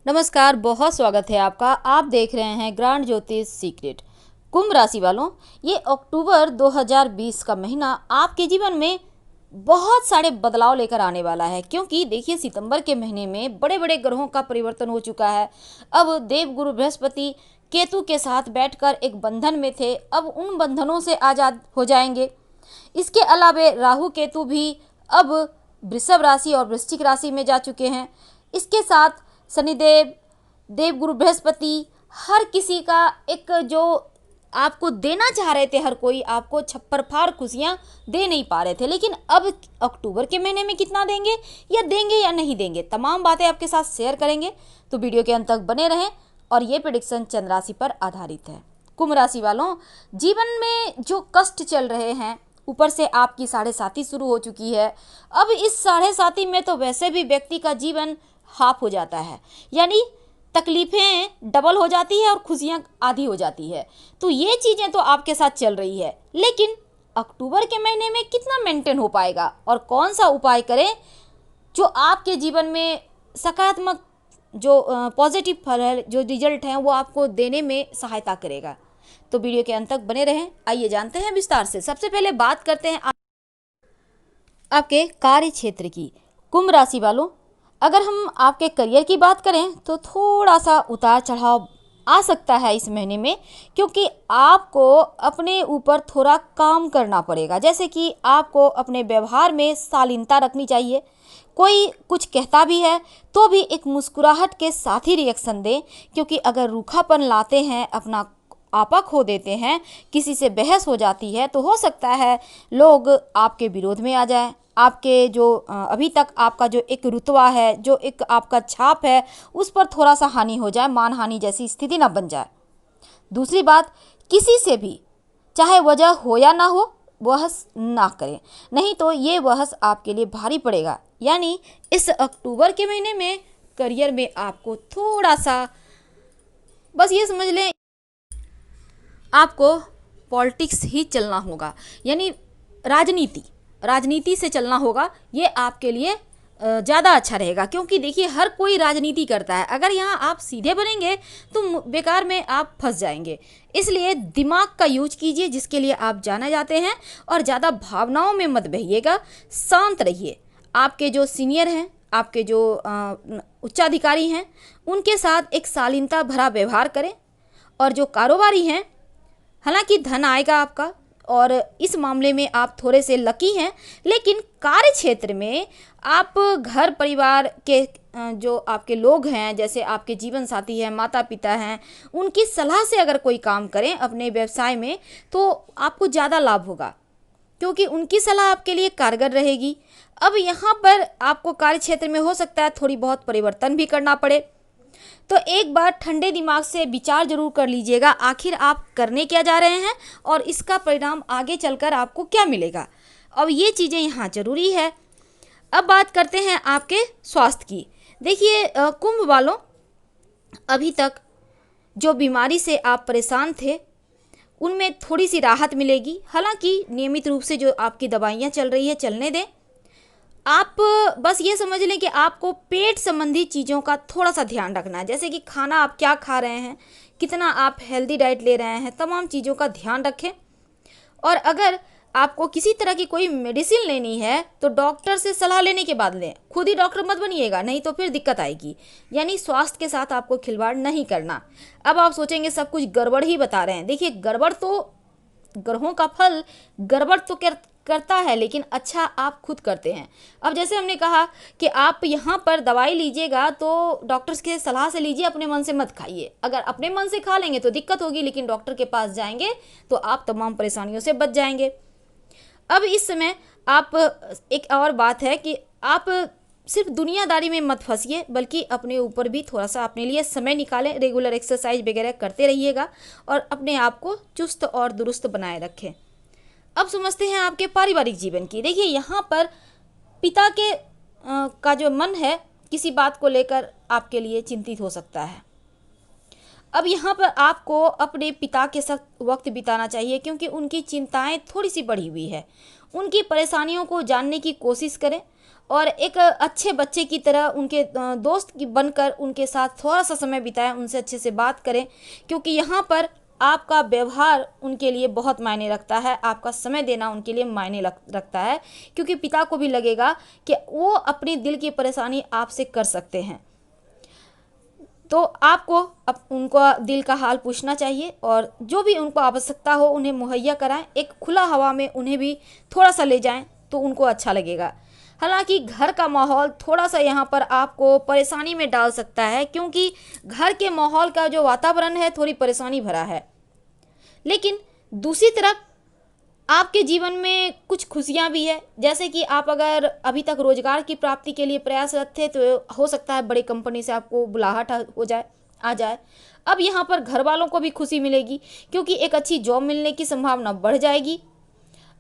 नमस्कार, बहुत स्वागत है आपका। आप देख रहे हैं ग्रांड ज्योतिष सीक्रेट। कुंभ राशि वालों, ये अक्टूबर 2020 का महीना आपके जीवन में बहुत सारे बदलाव लेकर आने वाला है, क्योंकि देखिए सितंबर के महीने में बड़े बड़े ग्रहों का परिवर्तन हो चुका है। अब देवगुरु बृहस्पति केतु के साथ बैठकर एक बंधन में थे, अब उन बंधनों से आज़ाद हो जाएंगे। इसके अलावा राहु केतु भी अब वृषभ राशि और वृश्चिक राशि में जा चुके हैं। इसके साथ शनिदेव, देवगुरु बृहस्पति, हर किसी का एक जो आपको देना चाह रहे थे, हर कोई आपको छप्पर फाड़ खुशियाँ दे नहीं पा रहे थे, लेकिन अब अक्टूबर के महीने में कितना देंगे या नहीं देंगे, तमाम बातें आपके साथ शेयर करेंगे। तो वीडियो के अंत तक बने रहें। और ये प्रेडिक्शन चंद्र राशि पर आधारित है। कुंभ राशि वालों, जीवन में जो कष्ट चल रहे हैं, ऊपर से आपकी साढ़े साती शुरू हो चुकी है। अब इस साढ़े साती में तो वैसे भी व्यक्ति का जीवन हाफ हो जाता है, यानी तकलीफें डबल हो जाती है और खुशियां आधी हो जाती है। तो ये चीज़ें तो आपके साथ चल रही है, लेकिन अक्टूबर के महीने में कितना मेंटेन हो पाएगा और कौन सा उपाय करें जो आपके जीवन में सकारात्मक जो पॉजिटिव फल है, जो रिजल्ट हैं, वो आपको देने में सहायता करेगा। तो वीडियो के अंत तक बने रहें। आइए जानते हैं विस्तार से। सबसे पहले बात करते हैं आपके कार्य क्षेत्र की। कुंभ राशि वालों, अगर हम आपके करियर की बात करें तो थोड़ा सा उतार चढ़ाव आ सकता है इस महीने में, क्योंकि आपको अपने ऊपर थोड़ा काम करना पड़ेगा। जैसे कि आपको अपने व्यवहार में शालीनता रखनी चाहिए। कोई कुछ कहता भी है तो भी एक मुस्कुराहट के साथ ही रिएक्शन दें, क्योंकि अगर रूखापन लाते हैं, अपना आपा खो देते हैं, किसी से बहस हो जाती है, तो हो सकता है लोग आपके विरोध में आ जाए। आपके जो अभी तक आपका जो एक रुतबा है, जो एक आपका छाप है, उस पर थोड़ा सा हानि हो जाए, मानहानि जैसी स्थिति ना बन जाए। दूसरी बात, किसी से भी चाहे वजह हो या ना हो बहस ना करें, नहीं तो ये बहस आपके लिए भारी पड़ेगा। यानी इस अक्टूबर के महीने में करियर में आपको थोड़ा सा, बस ये समझ लें, आपको पॉलिटिक्स ही चलना होगा, यानी राजनीति से चलना होगा। ये आपके लिए ज़्यादा अच्छा रहेगा, क्योंकि देखिए हर कोई राजनीति करता है। अगर यहाँ आप सीधे बनेंगे तो बेकार में आप फंस जाएंगे। इसलिए दिमाग का यूज कीजिए, जिसके लिए आप जाने जाते हैं, और ज़्यादा भावनाओं में मत बहिएगा, शांत रहिए। आपके जो सीनियर हैं, आपके जो उच्चाधिकारी हैं, उनके साथ एक शालीनता भरा व्यवहार करें। और जो कारोबारी हैं, हालांकि धन आएगा आपका, और इस मामले में आप थोड़े से लकी हैं, लेकिन कार्य क्षेत्र में आप घर परिवार के जो आपके लोग हैं, जैसे आपके जीवन साथी हैं, माता पिता हैं, उनकी सलाह से अगर कोई काम करें अपने व्यवसाय में तो आपको ज़्यादा लाभ होगा, क्योंकि उनकी सलाह आपके लिए कारगर रहेगी। अब यहाँ पर आपको कार्य क्षेत्र में हो सकता है थोड़ी बहुत परिवर्तन भी करना पड़े, तो एक बार ठंडे दिमाग से विचार जरूर कर लीजिएगा, आखिर आप करने क्या जा रहे हैं और इसका परिणाम आगे चलकर आपको क्या मिलेगा। अब ये चीज़ें यहाँ जरूरी है। अब बात करते हैं आपके स्वास्थ्य की। देखिए कुंभ वालों, अभी तक जो बीमारी से आप परेशान थे उनमें थोड़ी सी राहत मिलेगी। हालांकि नियमित रूप से जो आपकी दवाइयाँ चल रही है चलने दें। आप बस ये समझ लें कि आपको पेट संबंधी चीज़ों का थोड़ा सा ध्यान रखना है, जैसे कि खाना आप क्या खा रहे हैं, कितना आप हेल्दी डाइट ले रहे हैं, तमाम चीज़ों का ध्यान रखें। और अगर आपको किसी तरह की कोई मेडिसिन लेनी है तो डॉक्टर से सलाह लेने के बाद लें, खुद ही डॉक्टर मत बनिएगा, नहीं तो फिर दिक्कत आएगी। यानी स्वास्थ्य के साथ आपको खिलवाड़ नहीं करना। अब आप सोचेंगे सब कुछ गड़बड़ ही बता रहे हैं। देखिए गड़बड़ तो, ग्रहों का फल गड़बड़ तो करता है, लेकिन अच्छा आप खुद करते हैं। अब जैसे हमने कहा कि आप यहाँ पर दवाई लीजिएगा तो डॉक्टर्स के सलाह से लीजिए, अपने मन से मत खाइए। अगर अपने मन से खा लेंगे तो दिक्कत होगी, लेकिन डॉक्टर के पास जाएंगे तो आप तमाम परेशानियों से बच जाएंगे। अब इस समय आप, एक और बात है कि आप सिर्फ दुनियादारी में मत फंसिए, बल्कि अपने ऊपर भी थोड़ा सा अपने लिए समय निकालें। रेगुलर एक्सरसाइज वगैरह करते रहिएगा और अपने आप को चुस्त और दुरुस्त बनाए रखें। अब समझते हैं आपके पारिवारिक जीवन की। देखिए यहाँ पर पिता के का जो मन है किसी बात को लेकर आपके लिए चिंतित हो सकता है। अब यहाँ पर आपको अपने पिता के साथ वक्त बिताना चाहिए, क्योंकि उनकी चिंताएं थोड़ी सी बढ़ी हुई है। उनकी परेशानियों को जानने की कोशिश करें और एक अच्छे बच्चे की तरह उनके दोस्त की बनकर उनके साथ थोड़ा सा समय बिताएं, उनसे अच्छे से बात करें, क्योंकि यहाँ पर आपका व्यवहार उनके लिए बहुत मायने रखता है, आपका समय देना उनके लिए मायने रखता है, क्योंकि पिता को भी लगेगा कि वो अपनी दिल की परेशानी आपसे कर सकते हैं। तो आपको अब उनका दिल का हाल पूछना चाहिए और जो भी उनको आवश्यकता हो उन्हें मुहैया कराएं। एक खुला हवा में उन्हें भी थोड़ा सा ले जाएं तो उनको अच्छा लगेगा। हालांकि घर का माहौल थोड़ा सा यहाँ पर आपको परेशानी में डाल सकता है, क्योंकि घर के माहौल का जो वातावरण है थोड़ी परेशानी भरा है। लेकिन दूसरी तरफ आपके जीवन में कुछ खुशियां भी है, जैसे कि आप अगर अभी तक रोजगार की प्राप्ति के लिए प्रयासरत थे तो हो सकता है बड़ी कंपनी से आपको बुलाहट आ जाए। अब यहाँ पर घर वालों को भी खुशी मिलेगी, क्योंकि एक अच्छी जॉब मिलने की संभावना बढ़ जाएगी।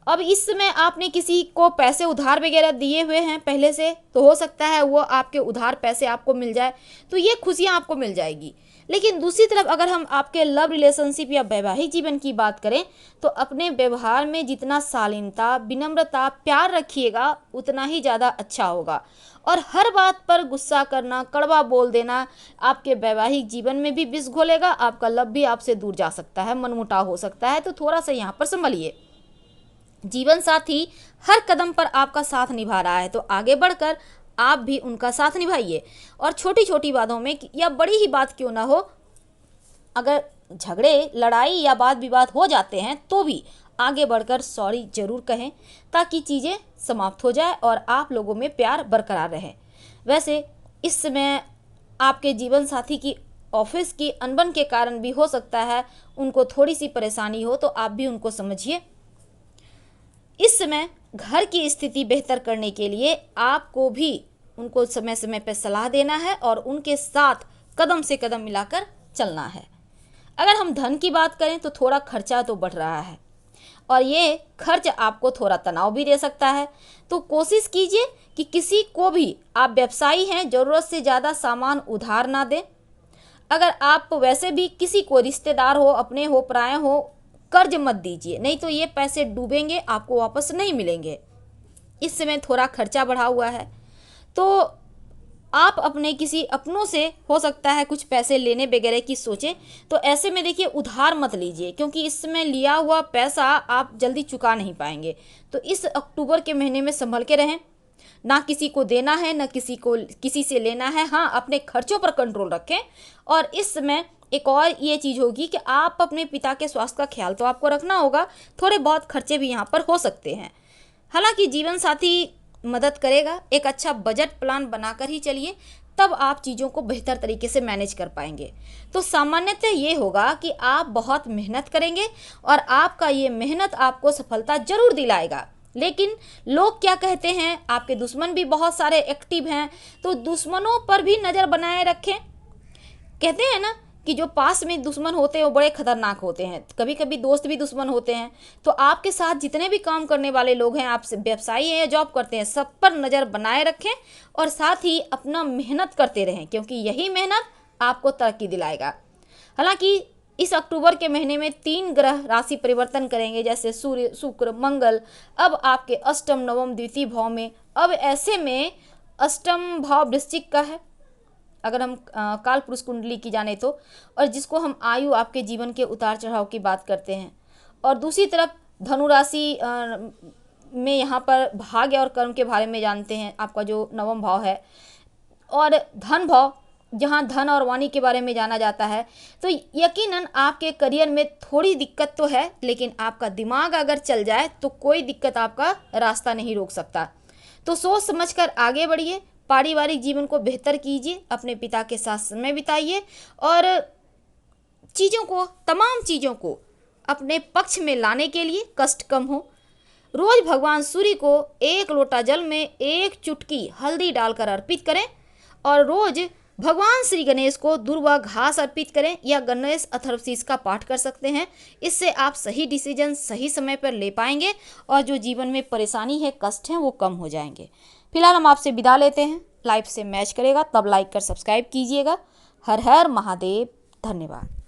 अब इस समय आपने किसी को पैसे उधार वगैरह दिए हुए हैं पहले से, तो हो सकता है वो आपके उधार पैसे आपको मिल जाए, तो ये खुशियाँ आपको मिल जाएगी। लेकिन दूसरी तरफ अगर हम आपके लव रिलेशनशिप या वैवाहिक जीवन की बात करें, तो अपने व्यवहार में जितना शालीनता, विनम्रता, प्यार रखिएगा उतना ही ज़्यादा अच्छा होगा। और हर बात पर गुस्सा करना, कड़वा बोल देना आपके वैवाहिक जीवन में भी विष घोलेगा, आपका लव भी आपसे दूर जा सकता है, मनमुटाव हो सकता है। तो थोड़ा सा यहाँ पर संभलिए। जीवन साथी हर कदम पर आपका साथ निभा रहा है, तो आगे बढ़कर आप भी उनका साथ निभाइए। और छोटी छोटी बातों में या बड़ी ही बात क्यों ना हो, अगर झगड़े, लड़ाई या वाद विवाद हो जाते हैं तो भी आगे बढ़कर सॉरी जरूर कहें, ताकि चीज़ें समाप्त हो जाए और आप लोगों में प्यार बरकरार रहे। वैसे इस समय आपके जीवन साथी की ऑफिस की अनबन के कारण भी हो सकता है उनको थोड़ी सी परेशानी हो, तो आप भी उनको समझिए। इस समय घर की स्थिति बेहतर करने के लिए आपको भी उनको समय समय पर सलाह देना है और उनके साथ कदम से कदम मिलाकर चलना है। अगर हम धन की बात करें तो थोड़ा खर्चा तो बढ़ रहा है और ये खर्च आपको थोड़ा तनाव भी दे सकता है। तो कोशिश कीजिए कि किसी को भी, आप व्यवसायी हैं, ज़रूरत से ज़्यादा सामान उधार ना दें। अगर आप वैसे भी किसी को, रिश्तेदार हो, अपने हो, पराये हो, कर्ज मत दीजिए, नहीं तो ये पैसे डूबेंगे, आपको वापस नहीं मिलेंगे। इस समय थोड़ा खर्चा बढ़ा हुआ है, तो आप अपने किसी अपनों से हो सकता है कुछ पैसे लेने वगैरह की सोचें। तो ऐसे में देखिए उधार मत लीजिए, क्योंकि इस समय लिया हुआ पैसा आप जल्दी चुका नहीं पाएंगे। तो इस अक्टूबर के महीने में संभल के रहें, ना किसी को देना है ना किसी से लेना है। हाँ, अपने खर्चों पर कंट्रोल रखें। और इस समय एक और ये चीज़ होगी कि आप अपने पिता के स्वास्थ्य का ख्याल तो आपको रखना होगा, थोड़े बहुत खर्चे भी यहाँ पर हो सकते हैं। हालांकि जीवन साथी मदद करेगा। एक अच्छा बजट प्लान बनाकर ही चलिए, तब आप चीज़ों को बेहतर तरीके से मैनेज कर पाएंगे। तो सामान्यतः ये होगा कि आप बहुत मेहनत करेंगे और आपका ये मेहनत आपको सफलता जरूर दिलाएगा। लेकिन लोग क्या कहते हैं, आपके दुश्मन भी बहुत सारे एक्टिव हैं, तो दुश्मनों पर भी नज़र बनाए रखें। कहते हैं ना कि जो पास में दुश्मन होते हैं वो बड़े खतरनाक होते हैं, कभी कभी दोस्त भी दुश्मन होते हैं। तो आपके साथ जितने भी काम करने वाले लोग हैं, आपसे व्यवसायी हैं या जॉब करते हैं, सब पर नज़र बनाए रखें और साथ ही अपना मेहनत करते रहें, क्योंकि यही मेहनत आपको तरक्की दिलाएगा। हालांकि इस अक्टूबर के महीने में 3 ग्रह राशि परिवर्तन करेंगे, जैसे सूर्य, शुक्र, मंगल अब आपके अष्टम, नवम, द्वितीय भाव में। अब ऐसे में अष्टम भाव वृश्चिक का है अगर हम काल पुरुष कुंडली की जाने तो, और जिसको हम आयु, आपके जीवन के उतार चढ़ाव की बात करते हैं। और दूसरी तरफ धनु राशि में यहाँ पर भाग्य और कर्म के बारे में जानते हैं, आपका जो नवम भाव है। और धन भाव, जहाँ धन और वाणी के बारे में जाना जाता है। तो यकीनन आपके करियर में थोड़ी दिक्कत तो है, लेकिन आपका दिमाग अगर चल जाए तो कोई दिक्कत आपका रास्ता नहीं रोक सकता। तो सोच समझकर आगे बढ़िए, पारिवारिक जीवन को बेहतर कीजिए, अपने पिता के साथ समय बिताइए और तमाम चीज़ों को अपने पक्ष में लाने के लिए कष्ट कम हो। रोज भगवान सूर्य को 1 लोटा जल में 1 चुटकी हल्दी डालकर अर्पित करें और रोज भगवान श्री गणेश को दुर्वा घास अर्पित करें या गणेश अथर्वशीष का पाठ कर सकते हैं। इससे आप सही डिसीजन सही समय पर ले पाएंगे और जो जीवन में परेशानी है, कष्ट हैं, वो कम हो जाएंगे। फिलहाल हम आपसे विदा लेते हैं। लाइफ से मैच करेगा तब लाइक कर सब्सक्राइब कीजिएगा। हर हर महादेव। धन्यवाद।